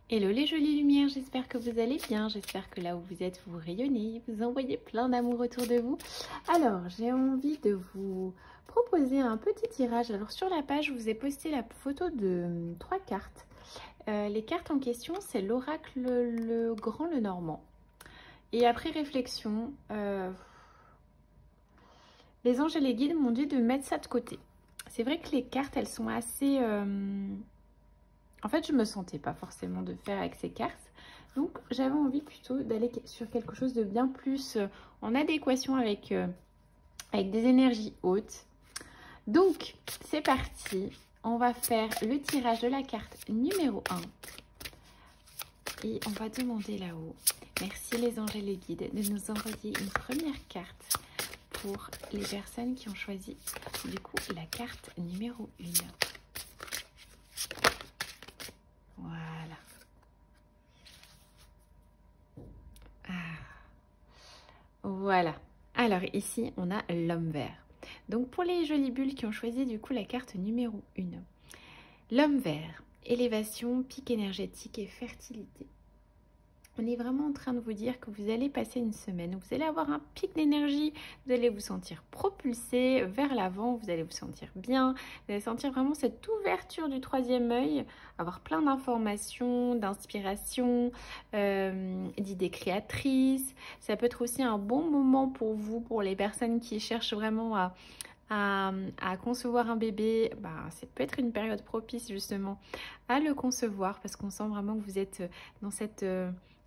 Hello les jolies lumières, j'espère que vous allez bien, j'espère que là où vous êtes, vous rayonnez, vous envoyez plein d'amour autour de vous. Alors, j'ai envie de vous proposer un petit tirage. Alors sur la page, je vous ai posté la photo de 3 cartes. Les cartes en question, c'est l'oracle le grand, le normand. Et après réflexion, les anges et les guides m'ont dit de mettre ça de côté. C'est vrai que les cartes, elles sont assez... En fait, je me sentais pas forcément de faire avec ces cartes. Donc, j'avais envie plutôt d'aller sur quelque chose de bien plus en adéquation avec, avec des énergies hautes. Donc, c'est parti. On va faire le tirage de la carte numéro 1. Et on va demander là-haut. Merci les anges et les guides de nous envoyer une première carte pour les personnes qui ont choisi du coup la carte numéro 1. Voilà. Voilà. Alors ici, on a l'homme vert. Donc pour les jolies bulles qui ont choisi du coup la carte numéro 1. L'homme vert, élévation, pic énergétique et fertilité. On est vraiment en train de vous dire que vous allez passer une semaine où vous allez avoir un pic d'énergie, vous allez vous sentir propulsé vers l'avant, vous allez vous sentir bien, vous allez sentir vraiment cette ouverture du troisième œil, avoir plein d'informations, d'inspiration, d'idées créatrices. Ça peut être aussi un bon moment pour vous, pour les personnes qui cherchent vraiment à concevoir un bébé. Ça peut être une période propice justement à le concevoir parce qu'on sent vraiment que vous êtes dans cette...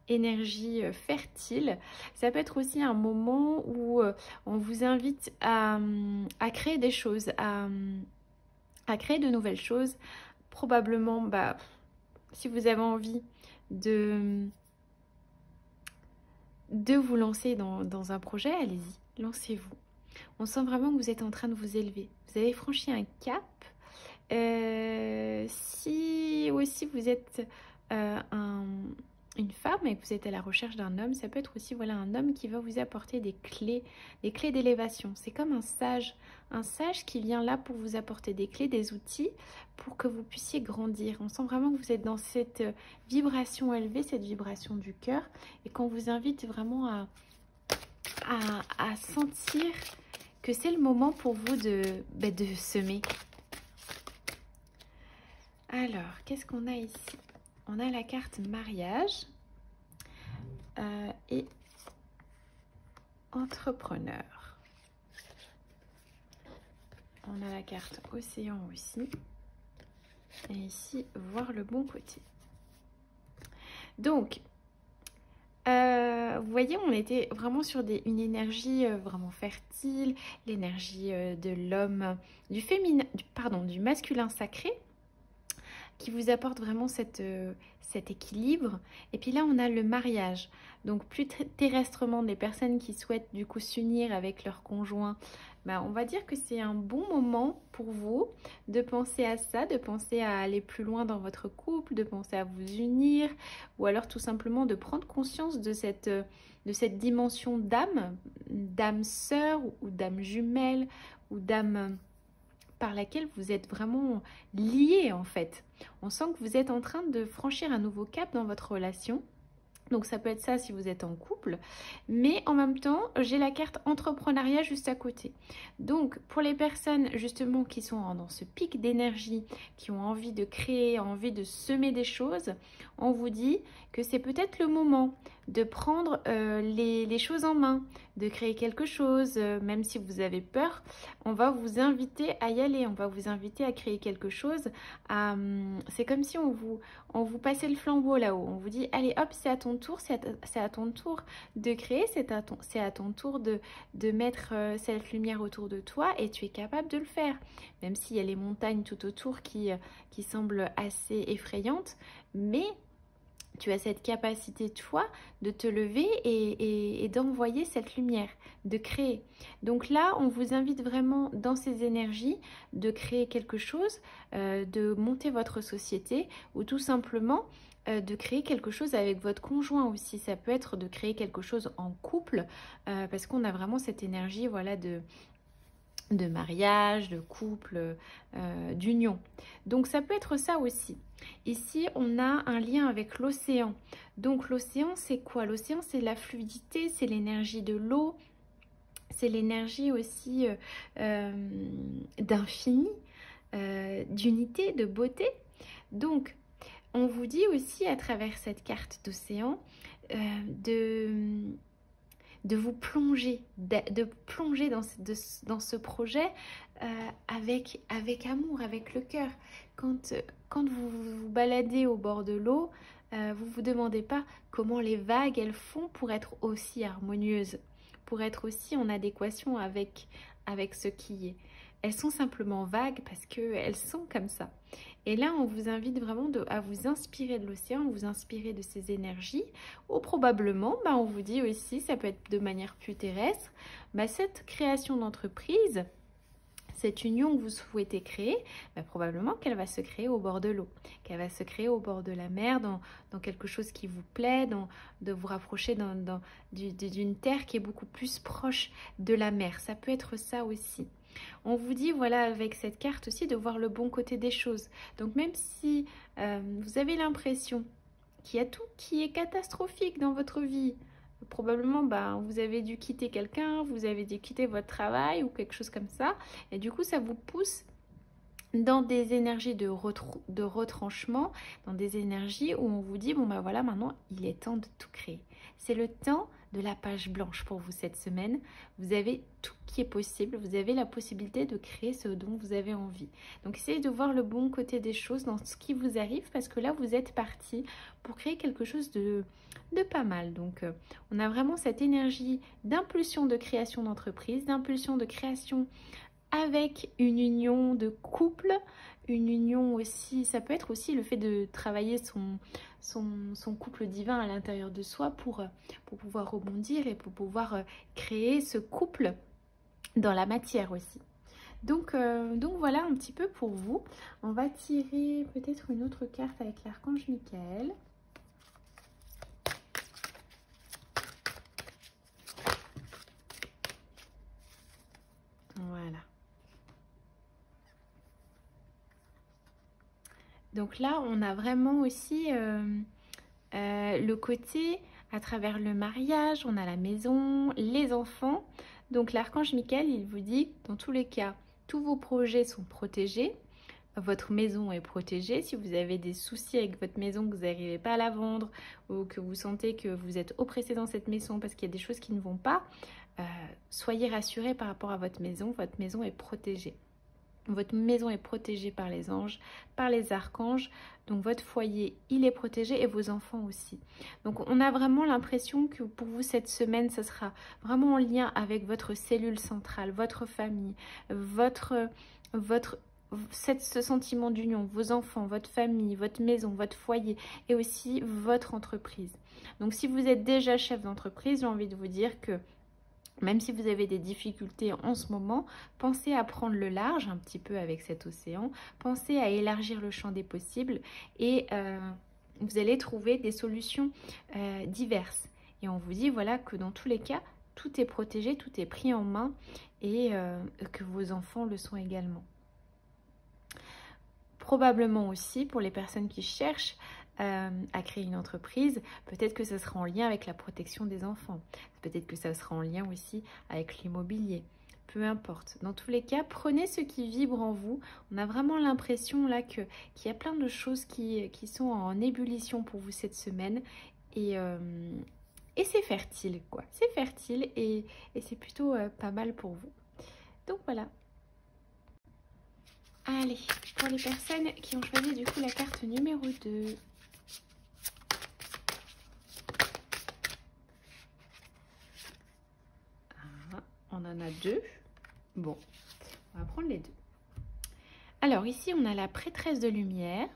énergie fertile. Ça peut être aussi un moment où on vous invite à créer des choses, à créer de nouvelles choses. Probablement, si vous avez envie de vous lancer dans un projet, allez-y, lancez-vous. On sent vraiment que vous êtes en train de vous élever. Vous avez franchi un cap. Si aussi vous êtes une femme et que vous êtes à la recherche d'un homme, ça peut être aussi voilà, un homme qui va vous apporter des clés d'élévation. C'est comme un sage qui vient là pour vous apporter des clés, des outils pour que vous puissiez grandir. On sent vraiment que vous êtes dans cette vibration élevée, cette vibration du cœur et qu'on vous invite vraiment à sentir que c'est le moment pour vous de semer. Alors, qu'est-ce qu'on a ici? On a la carte mariage et entrepreneur. On a la carte océan aussi. Et ici, voir le bon côté. Donc, vous voyez, on était vraiment sur une énergie vraiment fertile, l'énergie de l'homme, du féminin, du masculin sacré, qui vous apporte vraiment cet équilibre. Et puis là, on a le mariage. Donc plus terrestrement, des personnes qui souhaitent du coup s'unir avec leur conjoint, on va dire que c'est un bon moment pour vous de penser à ça, de penser à aller plus loin dans votre couple, de penser à vous unir, ou alors tout simplement de prendre conscience de cette dimension d'âme sœur ou d'âme jumelle ou d'âme par laquelle vous êtes vraiment liés en fait. On sent que vous êtes en train de franchir un nouveau cap dans votre relation. Donc ça peut être ça si vous êtes en couple, mais en même temps, j'ai la carte entrepreneuriat juste à côté. Donc pour les personnes justement qui sont dans ce pic d'énergie, qui ont envie de créer, envie de semer des choses, on vous dit que c'est peut-être le moment de prendre les choses en main, de créer quelque chose, même si vous avez peur, on va vous inviter à y aller, on va vous inviter à créer quelque chose. C'est comme si on vous passait le flambeau là-haut, on vous dit allez hop, c'est à ton tour, c'est à ton tour de créer, c'est à ton tour de mettre cette lumière autour de toi et tu es capable de le faire. Même s'il y a les montagnes tout autour qui semblent assez effrayantes, mais tu as cette capacité, toi, de te lever et d'envoyer cette lumière, de créer. Donc là, on vous invite vraiment dans ces énergies de créer quelque chose, de monter votre société ou tout simplement de créer quelque chose avec votre conjoint aussi. Ça peut être de créer quelque chose en couple parce qu'on a vraiment cette énergie voilà, de mariage, de couple, d'union. Donc ça peut être ça aussi. Ici, on a un lien avec l'océan. Donc l'océan, c'est quoi? L'océan, c'est la fluidité, c'est l'énergie de l'eau, c'est l'énergie aussi d'infini, d'unité, de beauté. Donc, on vous dit aussi à travers cette carte d'océan de vous plonger, de plonger dans ce projet avec amour, avec le cœur. Quand vous vous baladez au bord de l'eau, vous vous demandez pas comment les vagues elles font pour être aussi harmonieuses, pour être aussi en adéquation avec ce qui est. Elles sont simplement vagues parce qu'elles sont comme ça. Et là, on vous invite vraiment à vous inspirer de l'océan, vous inspirer de ces énergies. Ou probablement, on vous dit aussi, ça peut être de manière plus terrestre, cette création d'entreprise, cette union que vous souhaitez créer, probablement qu'elle va se créer au bord de l'eau, qu'elle va se créer au bord de la mer, dans quelque chose qui vous plaît, de vous rapprocher d'une terre qui est beaucoup plus proche de la mer. Ça peut être ça aussi. On vous dit, voilà, avec cette carte aussi, de voir le bon côté des choses. Donc même si vous avez l'impression qu'il y a tout qui est catastrophique dans votre vie, probablement vous avez dû quitter quelqu'un, vous avez dû quitter votre travail ou quelque chose comme ça, et du coup ça vous pousse dans des énergies de retranchement, dans des énergies où on vous dit, voilà, maintenant il est temps de tout créer. C'est le temps de la page blanche pour vous cette semaine. Vous avez tout qui est possible, vous avez la possibilité de créer ce dont vous avez envie. Donc essayez de voir le bon côté des choses dans ce qui vous arrive, parce que là vous êtes parti pour créer quelque chose de pas mal. Donc on a vraiment cette énergie d'impulsion de création d'entreprise, d'impulsion de création avec une union de couple, une union aussi, ça peut être aussi le fait de travailler son couple divin à l'intérieur de soi pour pouvoir rebondir et pour pouvoir créer ce couple dans la matière aussi. Donc voilà un petit peu pour vous. On va tirer peut-être une autre carte avec l'archange Michael. Voilà. Donc là, on a vraiment aussi le côté à travers le mariage, on a la maison, les enfants. Donc l'archange Michael, il vous dit, dans tous les cas, tous vos projets sont protégés. Votre maison est protégée. Si vous avez des soucis avec votre maison, que vous n'arrivez pas à la vendre ou que vous sentez que vous êtes oppressé dans cette maison parce qu'il y a des choses qui ne vont pas, soyez rassurés par rapport à votre maison. Votre maison est protégée. Votre maison est protégée par les anges, par les archanges. Donc votre foyer, il est protégé et vos enfants aussi. Donc on a vraiment l'impression que pour vous cette semaine, ça sera vraiment en lien avec votre cellule centrale, votre famille, ce sentiment d'union, vos enfants, votre famille, votre maison, votre foyer et aussi votre entreprise. Donc si vous êtes déjà chef d'entreprise, j'ai envie de vous dire que même si vous avez des difficultés en ce moment, pensez à prendre le large un petit peu avec cet océan. Pensez à élargir le champ des possibles et vous allez trouver des solutions diverses. Et on vous dit voilà que dans tous les cas, tout est protégé, tout est pris en main et que vos enfants le sont également. Probablement aussi pour les personnes qui cherchent à créer une entreprise, peut-être que ça sera en lien avec la protection des enfants. Peut-être que ça sera en lien aussi avec l'immobilier. Peu importe. Dans tous les cas, prenez ce qui vibre en vous. On a vraiment l'impression là qu'il y a plein de choses qui sont en ébullition pour vous cette semaine. Et c'est fertile, quoi. C'est fertile et c'est plutôt pas mal pour vous. Donc voilà. Allez, pour les personnes qui ont choisi du coup la carte numéro 2. On en a deux. Bon, on va prendre les deux. Alors ici, on a la prêtresse de lumière.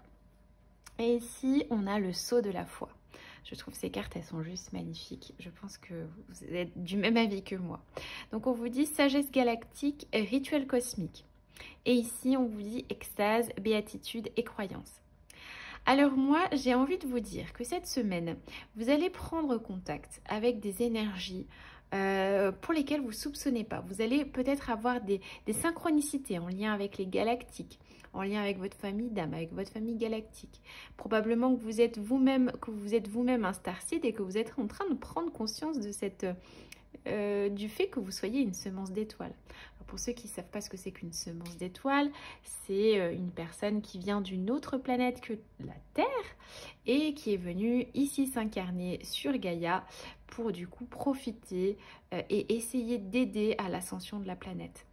Et ici, on a le sceau de la foi. Je trouve ces cartes, elles sont juste magnifiques. Je pense que vous êtes du même avis que moi. Donc, on vous dit sagesse galactique, rituel cosmique. Et ici, on vous dit extase, béatitude et croyance. Alors moi, j'ai envie de vous dire que cette semaine, vous allez prendre contact avec des énergies pour lesquels vous ne soupçonnez pas. Vous allez peut-être avoir des synchronicités en lien avec les galactiques, en lien avec votre famille d'âme, avec votre famille galactique. Probablement que vous êtes vous-même un starseed et que vous êtes en train de prendre conscience de du fait que vous soyez une semence d'étoile. Pour ceux qui ne savent pas ce que c'est qu'une semence d'étoile, c'est une personne qui vient d'une autre planète que la Terre et qui est venue ici s'incarner sur Gaïa pour du coup profiter et essayer d'aider à l'ascension de la planète.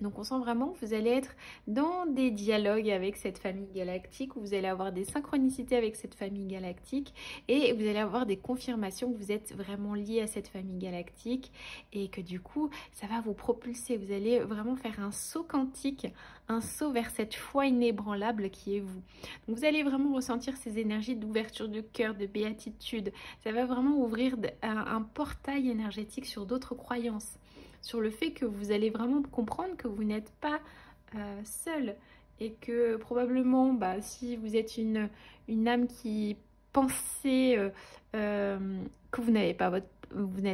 Donc on sent vraiment que vous allez être dans des dialogues avec cette famille galactique, où vous allez avoir des synchronicités avec cette famille galactique et vous allez avoir des confirmations que vous êtes vraiment lié à cette famille galactique et que du coup ça va vous propulser. Vous allez vraiment faire un saut quantique, un saut vers cette foi inébranlable qui est vous. Donc vous allez vraiment ressentir ces énergies d'ouverture de cœur, de béatitude. Ça va vraiment ouvrir un portail énergétique sur d'autres croyances, sur le fait que vous allez vraiment comprendre que vous n'êtes pas seul et que probablement, si vous êtes une âme qui pensait que vous n'êtes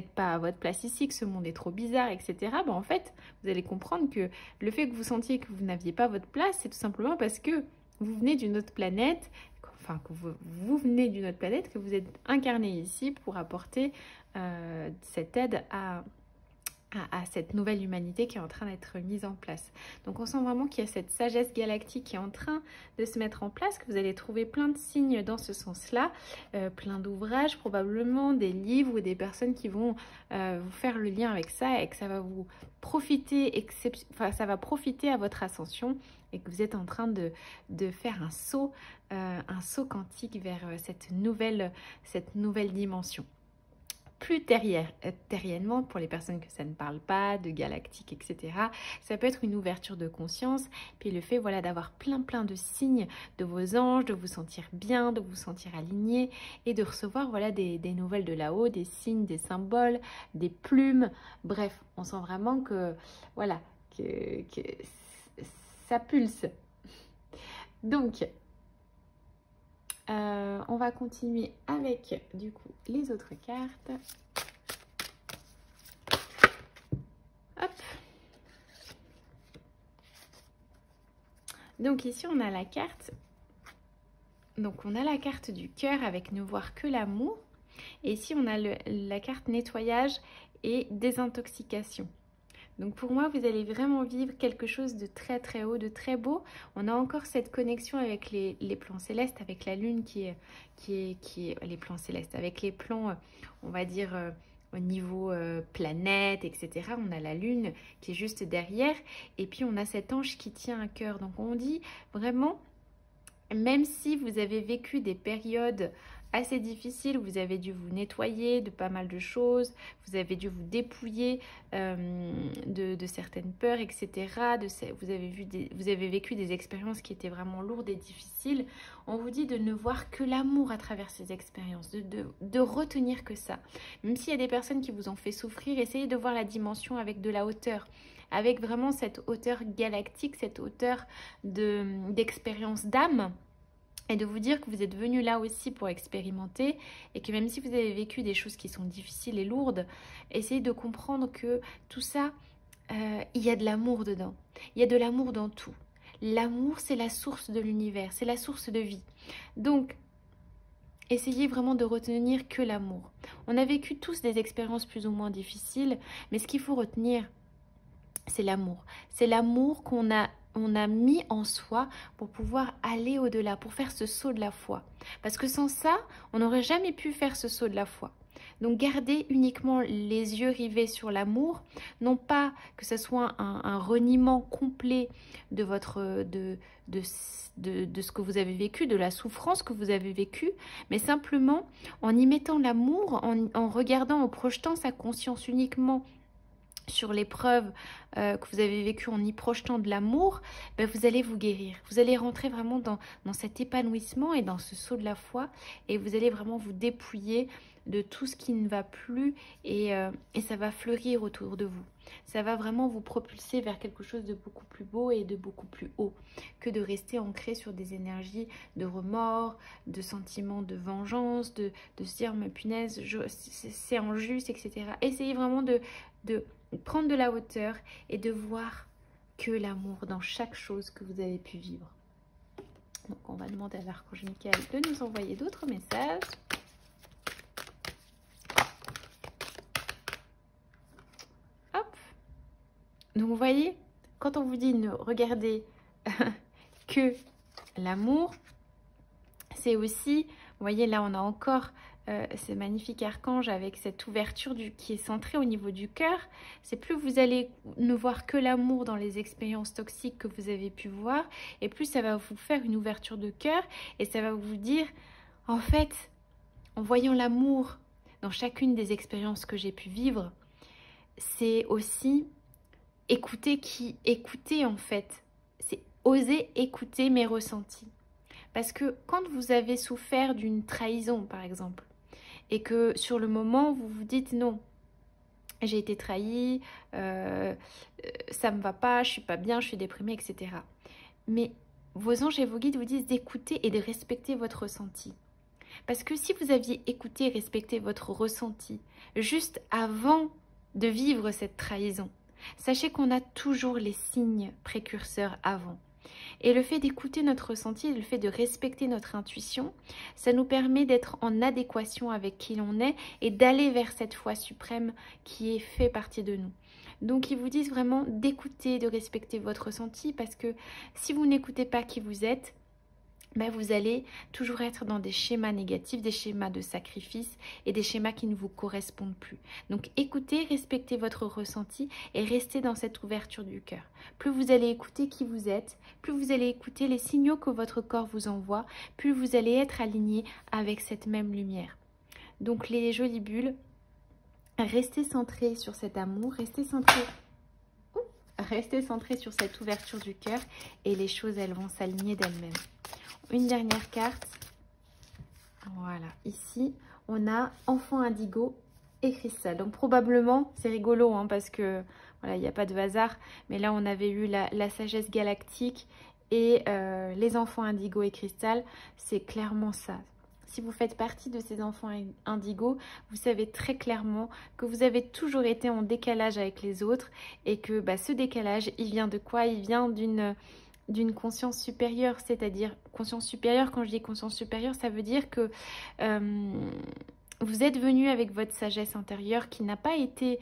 pas à votre place ici, que ce monde est trop bizarre, etc. En fait, vous allez comprendre que le fait que vous sentiez que vous n'aviez pas votre place, c'est tout simplement parce que vous venez d'une autre planète, enfin que vous venez d'une autre planète, que vous êtes incarné ici pour apporter cette aide à cette nouvelle humanité qui est en train d'être mise en place. Donc on sent vraiment qu'il y a cette sagesse galactique qui est en train de se mettre en place, que vous allez trouver plein de signes dans ce sens-là, plein d'ouvrages probablement, des livres ou des personnes qui vont vous faire le lien avec ça et que ça va vous profiter, ça va profiter à votre ascension et que vous êtes en train de faire un saut quantique vers cette nouvelle dimension. Plus terriennement, pour les personnes que ça ne parle pas, de galactique, etc. Ça peut être une ouverture de conscience, puis le fait d'avoir plein de signes de vos anges, de vous sentir bien, de vous sentir aligné et de recevoir des nouvelles de là-haut, des signes, des symboles, des plumes. Bref, on sent vraiment que ça pulse. Donc, on va continuer avec du coup les autres cartes. Hop. Donc ici on a la carte. Donc on a la carte du cœur avec ne voir que l'amour. Et ici on a la carte nettoyage et désintoxication. Donc pour moi, vous allez vraiment vivre quelque chose de très haut, de très beau. On a encore cette connexion avec les plans célestes, avec la lune qui est les plans célestes, avec les plans, on va dire, au niveau planète, etc. On a la lune qui est juste derrière et puis on a cet ange qui tient un cœur. Donc on dit vraiment, même si vous avez vécu des périodes assez difficile, vous avez dû vous nettoyer de pas mal de choses, vous avez dû vous dépouiller de certaines peurs, etc. Vous avez vécu des expériences qui étaient vraiment lourdes et difficiles. On vous dit de ne voir que l'amour à travers ces expériences, de retenir que ça. Même s'il y a des personnes qui vous ont fait souffrir, essayez de voir la dimension avec de la hauteur, avec vraiment cette hauteur galactique, cette hauteur d'expérience d'âme. Et de vous dire que vous êtes venu là aussi pour expérimenter et que même si vous avez vécu des choses qui sont difficiles et lourdes, essayez de comprendre que tout ça, il y a de l'amour dedans. Il y a de l'amour dans tout. L'amour, c'est la source de l'univers, c'est la source de vie. Donc, essayez vraiment de retenir que l'amour. On a vécu tous des expériences plus ou moins difficiles, mais ce qu'il faut retenir, c'est l'amour. C'est l'amour qu'on a mis en soi pour pouvoir aller au-delà, pour faire ce saut de la foi. Parce que sans ça, on n'aurait jamais pu faire ce saut de la foi. Donc gardez uniquement les yeux rivés sur l'amour, non pas que ce soit un reniement complet de ce que vous avez vécu, de la souffrance que vous avez vécue, mais simplement en y mettant l'amour, en regardant, en projetant sa conscience uniquement sur l'épreuve que vous avez vécue en y projetant de l'amour, ben vous allez vous guérir. Vous allez rentrer vraiment dans cet épanouissement et dans ce saut de la foi et vous allez vraiment vous dépouiller de tout ce qui ne va plus et ça va fleurir autour de vous. Ça va vraiment vous propulser vers quelque chose de beaucoup plus beau et de beaucoup plus haut que de rester ancré sur des énergies de remords, de sentiments de vengeance, de se dire mais punaise, c'est injuste, etc. Essayez vraiment de prendre de la hauteur et de voir que l'amour dans chaque chose que vous avez pu vivre. Donc on va demander à l'archange Michael de nous envoyer d'autres messages. Hop. Donc vous voyez, quand on vous dit ne regardez que l'amour, c'est aussi, vous voyez là on a encore ce magnifique archange avec cette ouverture qui est centrée au niveau du cœur. C'est plus vous allez ne voir que l'amour dans les expériences toxiques que vous avez pu voir, et plus ça va vous faire une ouverture de cœur, et ça va vous dire, en fait, en voyant l'amour dans chacune des expériences que j'ai pu vivre, c'est aussi écouter en fait. C'est oser écouter mes ressentis. Parce que quand vous avez souffert d'une trahison, par exemple, et que sur le moment, vous vous dites non, j'ai été trahi, ça me va pas, je suis pas bien, je suis déprimée, etc. Mais vos anges et vos guides vous disent d'écouter et de respecter votre ressenti. Parce que si vous aviez écouté et respecté votre ressenti juste avant de vivre cette trahison, sachez qu'on a toujours les signes précurseurs avant. Et le fait d'écouter notre ressenti, le fait de respecter notre intuition, ça nous permet d'être en adéquation avec qui l'on est et d'aller vers cette foi suprême qui est fait partie de nous. Donc ils vous disent vraiment d'écouter, de respecter votre ressenti, parce que si vous n'écoutez pas qui vous êtes, ben vous allez toujours être dans des schémas négatifs, des schémas de sacrifice et des schémas qui ne vous correspondent plus. Donc écoutez, respectez votre ressenti et restez dans cette ouverture du cœur. Plus vous allez écouter qui vous êtes, plus vous allez écouter les signaux que votre corps vous envoie, plus vous allez être aligné avec cette même lumière. Donc les jolies bulles, restez centrés sur cet amour, restez centrés sur cette ouverture du cœur et les choses, elles vont s'aligner d'elles-mêmes. Une dernière carte. Voilà, ici, on a enfant indigo et cristal. Donc probablement, c'est rigolo hein, parce que voilà, il n'y a pas de hasard. Mais là, on avait eu la sagesse galactique et les enfants indigo et cristal. C'est clairement ça. Si vous faites partie de ces enfants indigo, vous savez très clairement que vous avez toujours été en décalage avec les autres et que bah, ce décalage, il vient de quoi? Il vient d'une conscience supérieure, c'est-à-dire conscience supérieure. Quand je dis conscience supérieure, ça veut dire que vous êtes venu avec votre sagesse intérieure qui n'a pas été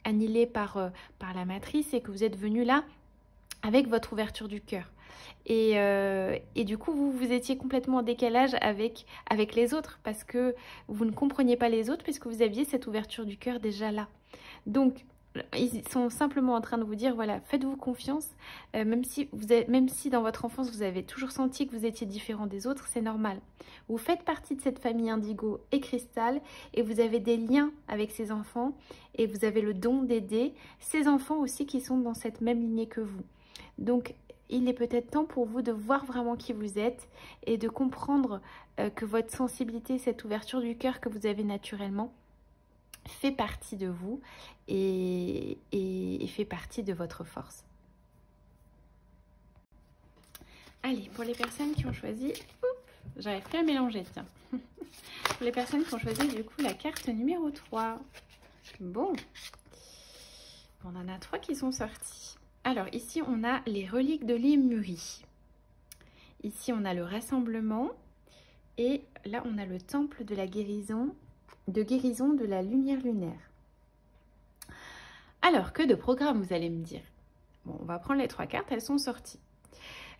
annihilée par la matrice et que vous êtes venu là avec votre ouverture du cœur. Et du coup, vous étiez complètement en décalage avec les autres parce que vous ne compreniez pas les autres puisque vous aviez cette ouverture du cœur déjà là. Donc, ils sont simplement en train de vous dire, voilà, faites-vous confiance, même si dans votre enfance, vous avez toujours senti que vous étiez différent des autres, c'est normal. Vous faites partie de cette famille indigo et cristal et vous avez des liens avec ces enfants et vous avez le don d'aider ces enfants aussi qui sont dans cette même lignée que vous. Donc, il est peut-être temps pour vous de voir vraiment qui vous êtes et de comprendre que votre sensibilité, cette ouverture du cœur que vous avez naturellement, fait partie de vous et fait partie de votre force. Allez, pour les personnes qui ont choisi... J'arrive plus à mélanger, tiens. Pour les personnes qui ont choisi du coup la carte numéro 3. Bon. On en a 3 qui sont sortis. Alors ici, on a les reliques de Lémurie. Ici, on a le rassemblement. Et là, on a le temple de la guérison, de la lumière lunaire. Alors, que de programme, vous allez me dire. Bon, on va prendre les 3 cartes, elles sont sorties.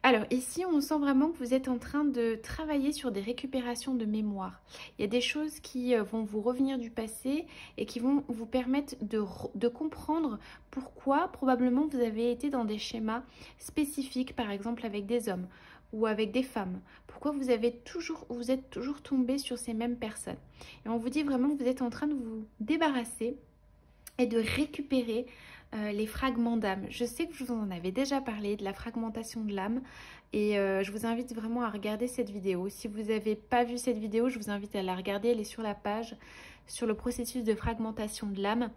Alors ici, on sent vraiment que vous êtes en train de travailler sur des récupérations de mémoire. Il y a des choses qui vont vous revenir du passé et qui vont vous permettre de comprendre pourquoi probablement vous avez été dans des schémas spécifiques, par exemple avec des hommes ou avec des femmes. Pourquoi vous êtes toujours tombé sur ces mêmes personnes. Et on vous dit vraiment que vous êtes en train de vous débarrasser et de récupérer les fragments d'âme. Je sais que je vous en avais déjà parlé de la fragmentation de l'âme et je vous invite vraiment à regarder cette vidéo. Si vous n'avez pas vu cette vidéo, je vous invite à la regarder, elle est sur la page, sur le processus de fragmentation de l'âme.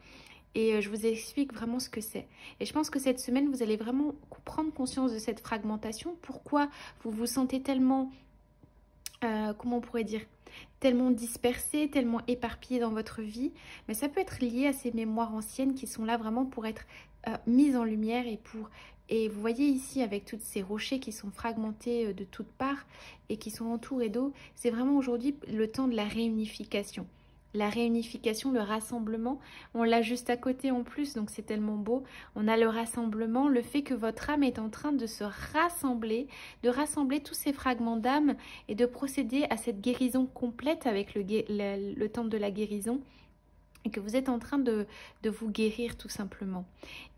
Et je vous explique vraiment ce que c'est. Et je pense que cette semaine, vous allez vraiment prendre conscience de cette fragmentation. Pourquoi vous vous sentez tellement, comment on pourrait dire, tellement dispersé, tellement éparpillé dans votre vie. Mais ça peut être lié à ces mémoires anciennes qui sont là vraiment pour être mises en lumière et vous voyez ici avec tous ces rochers qui sont fragmentés de toutes parts et qui sont entourés d'eau, c'est vraiment aujourd'hui le temps de la réunification. La réunification, le rassemblement, on l'a juste à côté en plus, donc c'est tellement beau. On a le rassemblement, le fait que votre âme est en train de se rassembler, de rassembler tous ces fragments d'âme et de procéder à cette guérison complète avec le temps de la guérison. Et que vous êtes en train de vous guérir tout simplement.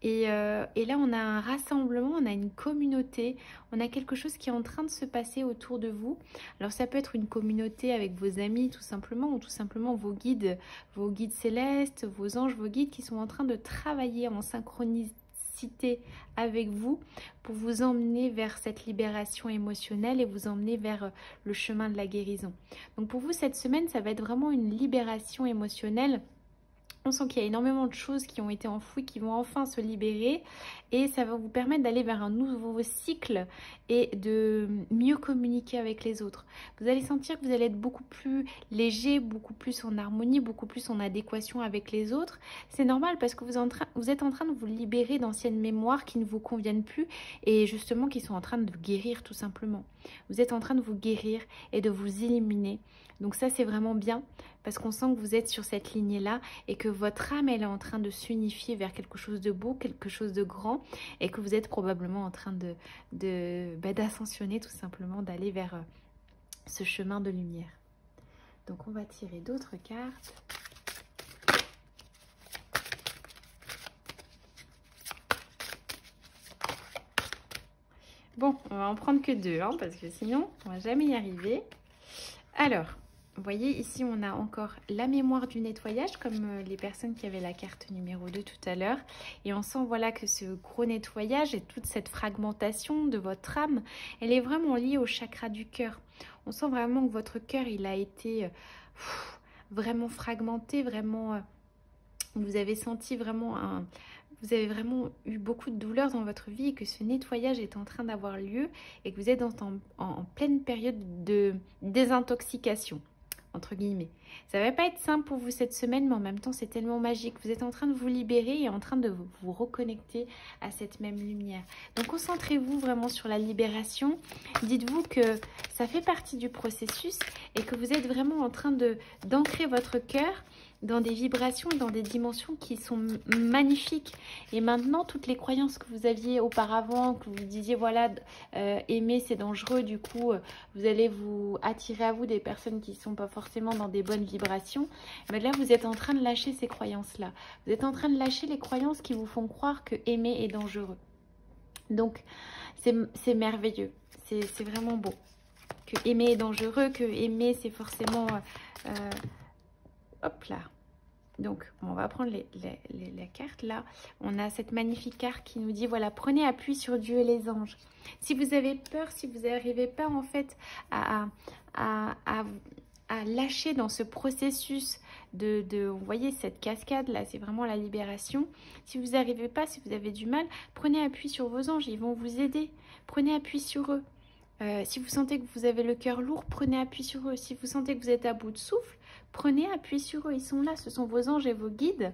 Et là, on a un rassemblement, on a une communauté, on a quelque chose qui est en train de se passer autour de vous. Alors ça peut être une communauté avec vos amis tout simplement, ou tout simplement vos guides célestes, vos anges, vos guides qui sont en train de travailler en synchronicité avec vous pour vous emmener vers cette libération émotionnelle et vous emmener vers le chemin de la guérison. Donc pour vous, cette semaine, ça va être vraiment une libération émotionnelle. On sent qu'il y a énormément de choses qui ont été enfouies, qui vont enfin se libérer et ça va vous permettre d'aller vers un nouveau cycle et de mieux communiquer avec les autres. Vous allez sentir que vous allez être beaucoup plus léger, beaucoup plus en harmonie, beaucoup plus en adéquation avec les autres. C'est normal parce que vous êtes en train de vous libérer d'anciennes mémoires qui ne vous conviennent plus et justement qui sont en train de guérir tout simplement. Vous êtes en train de vous guérir et de vous éliminer. Donc ça, c'est vraiment bien parce qu'on sent que vous êtes sur cette lignée-là et que votre âme, elle est en train de s'unifier vers quelque chose de beau, quelque chose de grand et que vous êtes probablement en train d'ascensionner tout simplement, d'aller vers ce chemin de lumière. Donc on va tirer d'autres cartes. Bon, on va en prendre que deux, hein, parce que sinon, on va jamais y arriver. Alors, vous voyez, ici, on a encore la mémoire du nettoyage, comme les personnes qui avaient la carte numéro 2 tout à l'heure. Et on sent, voilà, que ce gros nettoyage et toute cette fragmentation de votre âme, elle est vraiment liée au chakra du cœur. On sent vraiment que votre cœur, il a été vraiment fragmenté, vraiment... vous avez senti vraiment vous avez vraiment eu beaucoup de douleurs dans votre vie et que ce nettoyage est en train d'avoir lieu et que vous êtes en pleine période de désintoxication, entre guillemets. Ça ne va pas être simple pour vous cette semaine, mais en même temps, c'est tellement magique. Vous êtes en train de vous libérer et en train de vous reconnecter à cette même lumière. Donc, concentrez-vous vraiment sur la libération. Dites-vous que ça fait partie du processus et que vous êtes vraiment en train d'ancrer votre cœur dans des vibrations et dans des dimensions qui sont magnifiques. Et maintenant, toutes les croyances que vous aviez auparavant, que vous disiez, voilà, aimer c'est dangereux, du coup, vous allez vous attirer à vous des personnes qui ne sont pas forcément dans des bonnes vibrations. Mais là, vous êtes en train de lâcher ces croyances-là. Vous êtes en train de lâcher les croyances qui vous font croire que aimer est dangereux. Donc, c'est merveilleux. C'est vraiment beau. Que aimer est dangereux, que aimer c'est forcément... hop là. Donc, on va prendre les cartes. Là, on a cette magnifique carte qui nous dit, voilà, prenez appui sur Dieu et les anges. Si vous avez peur, si vous n'arrivez pas en fait à lâcher dans ce processus vous voyez cette cascade là, c'est vraiment la libération. Si vous n'arrivez pas, si vous avez du mal, prenez appui sur vos anges, ils vont vous aider. Prenez appui sur eux. Si vous sentez que vous avez le cœur lourd, prenez appui sur eux. Si vous sentez que vous êtes à bout de souffle, prenez appui sur eux. Ils sont là, ce sont vos anges et vos guides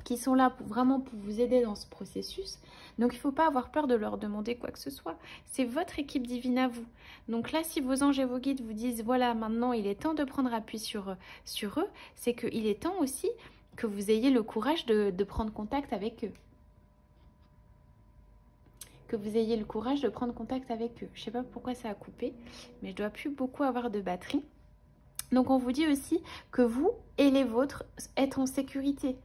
qui sont là vraiment pour vous aider dans ce processus. Donc, il ne faut pas avoir peur de leur demander quoi que ce soit. C'est votre équipe divine à vous. Donc là, si vos anges et vos guides vous disent, voilà, maintenant, il est temps de prendre appui sur eux, c'est qu'il est temps aussi que vous ayez le courage de prendre contact avec eux. Que vous ayez le courage de prendre contact avec eux. Je ne sais pas pourquoi ça a coupé, mais je ne dois plus beaucoup avoir de batterie. Donc, on vous dit aussi que vous et les vôtres êtes en sécurité.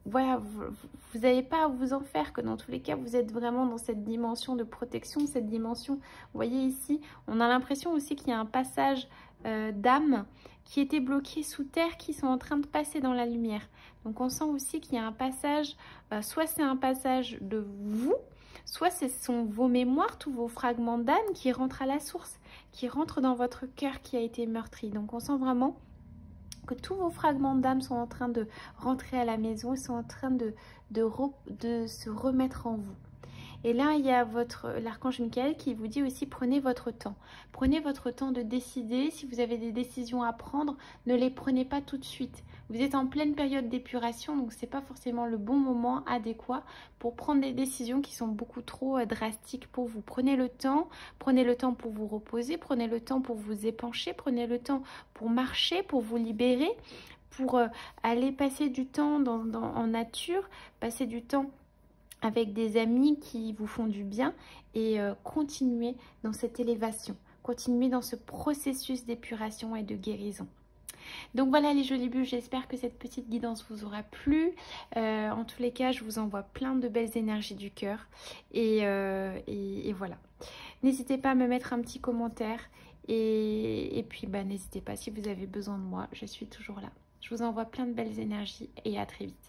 Voilà, vous n'avez pas à vous en faire, que dans tous les cas, vous êtes vraiment dans cette dimension de protection, cette dimension, vous voyez ici, on a l'impression aussi qu'il y a un passage d'âme qui étaient bloqués sous terre, qui sont en train de passer dans la lumière. Donc on sent aussi qu'il y a un passage, soit c'est un passage de vous, soit ce sont vos mémoires, tous vos fragments d'âme qui rentrent à la source, qui rentrent dans votre cœur qui a été meurtri. Donc on sent vraiment que tous vos fragments d'âme sont en train de rentrer à la maison, ils sont en train de se remettre en vous. Et là, il y a l'archange Michael qui vous dit aussi, prenez votre temps. Prenez votre temps de décider. Si vous avez des décisions à prendre, ne les prenez pas tout de suite. Vous êtes en pleine période d'épuration, donc ce n'est pas forcément le bon moment adéquat pour prendre des décisions qui sont beaucoup trop drastiques pour vous. Prenez le temps pour vous reposer, prenez le temps pour vous épancher, prenez le temps pour marcher, pour vous libérer, pour aller passer du temps en nature, passer du temps avec des amis qui vous font du bien et continuez dans cette élévation, continuez dans ce processus d'épuration et de guérison. Donc voilà les jolies bulles, j'espère que cette petite guidance vous aura plu. En tous les cas, je vous envoie plein de belles énergies du cœur et voilà. N'hésitez pas à me mettre un petit commentaire et puis n'hésitez pas si vous avez besoin de moi, je suis toujours là. Je vous envoie plein de belles énergies et à très vite.